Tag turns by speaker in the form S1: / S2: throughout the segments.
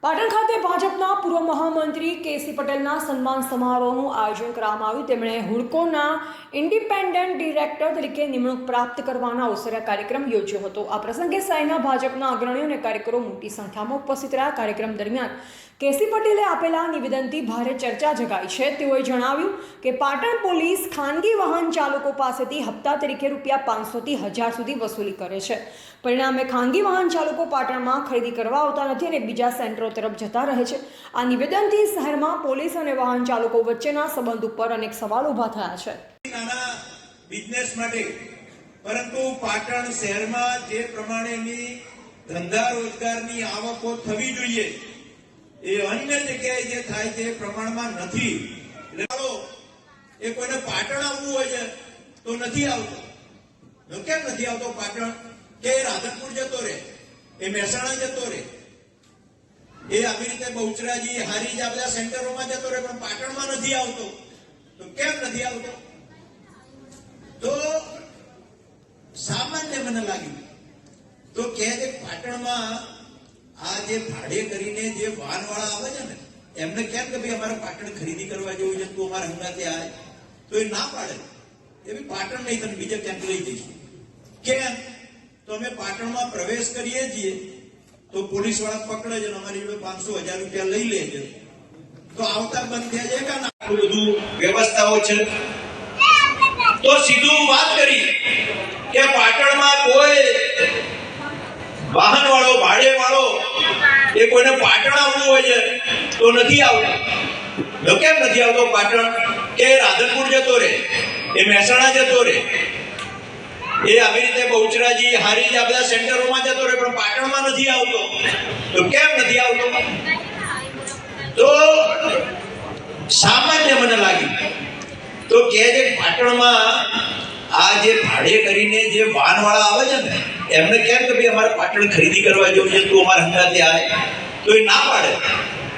S1: પાટણ ખાતે ભાજપના પૂર્વ મહામંત્રી કેસી પટેલના સન્માન સમારોહનું આયોજન કરવામાં આવ્યું। તેમણે હુડકોના ઇન્ડિપેન્ડન્ટ ડિરેક્ટર તરીકે નિમણૂક પ્રાપ્ત કરવાના અવસરે કાર્યક્રમ યોજ્યો હતો। આ પ્રસંગે શહેરના ભાજપના અગ્રણીઓ અને કાર્યકરો મોટી સંખ્યામાં ઉપસ્થિત રહ્યા। કાર્યક્રમ દરમિયાન કેસી પટેલે આપેલા નિવેદનથી ભારે ચર્ચા જગાઈ છે। તેઓએ જણાવ્યું કે પાટણ પોલીસ ખાનગી વાહન ચાલકો પાસેથી હપ્તા તરીકે ₹500 થી 1000 સુધી વસૂલી કરે છે। પરિણામે ખાનગી વાહન ચાલકો પાટણમાં ખરીદી કરવા આવતા નથી અને બીજા સેન્ટરો તરફ જતા રહે છે। આ નિવેદનથી શહેરમાં પોલીસ અને વાહન ચાલકો વચ્ચેના સંબંધ ઉપર અનેક સવાલ ઊભા થયા છે।
S2: નાના બિઝનેસ માટે પરંતુ પાટણ શહેરમાં જે પ્રમાણેની ધંધા રોજગારની આવકો થવી જોઈએ એ અન્ય જગ્યાએ જે થાય તે પ્રમાણમાં નથી। એટલે એ કોઈને પાટણ આવવું હોય છે તો નથી આવતો। કેમ નથી આવતો પાટણ? કે રાધનપુર જતો રહે, એ મહેસાણા જતો રહે, એ આવી રીતે બહુચરાજી હારીજ આ બધા સેન્ટરોમાં જતો રહે, પણ પાટણમાં નથી આવતો। તો કેમ નથી આવતો? તો સામાન્ય મને લાગ્યું તો કે પાટણમાં આ જે ભાડે કરીને જે વાહનવાળા આવે છે ને એમને કેમ કે ભાઈ અમારે પાટણ ખરીદી કરવા જેવું છે તું અમારા હંગાતે આવે, તો એ ના પાડે એ બી પાટણ નહીં તને બીજે ક્યાંક લઈ જઈશું। કેમ? તો અમે પાટણમાં પ્રવેશ કરીએ છીએ તો પોલીસ વાળા પકડે છે, અમારી જોડે 500-1000 રૂપિયા લઈ લે છે, તો આવતા બંધ થયા છે કે ના? બધું વ્યવસ્થાઓ છે તો સીધું વાત કરી કે પાટણમાં કોઈ વાહન વાળો ભાડે વાળો એ કોઈને પાટણ આવવું હોય છે તો નથી આવતો। કેમ નથી આવતો પાટણ? કે રાધનપુર જતો રહે, એ મહેસાણા જતો રહે, એ આવી રીતે બહુચરાજી હારીજ આ બધા સેન્ટરોમાં જતો રહે, પણ પાટણમાં નથી આવતો। તો કેમ નથી આવતો? તો સામાન્ય મને લાગ્યું તો કે જે પાટણમાં આ જે ભાડે કરીને જે વાહનવાળા આવે છે ને એમને કેમ કે ભાઈ અમારે પાટણ ખરીદી કરવા જેવું છે તું અમારા હંગાતે આવે, તો એ ના પાડે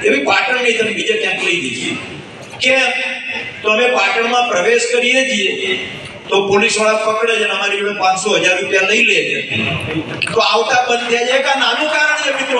S2: એ બી પાટણ નહીં તને બીજે ક્યાંક લઈ જઈએ। કેમ? તો અમે પાટણમાં પ્રવેશ કરીએ છીએ તો પોલીસ વાળા પકડે છે, અમારી જોડે 500-1000 રૂપિયા લઈ લે છે, તો આવતા બંધ થયા છે। એક નાનું કારણ છે મિત્રો।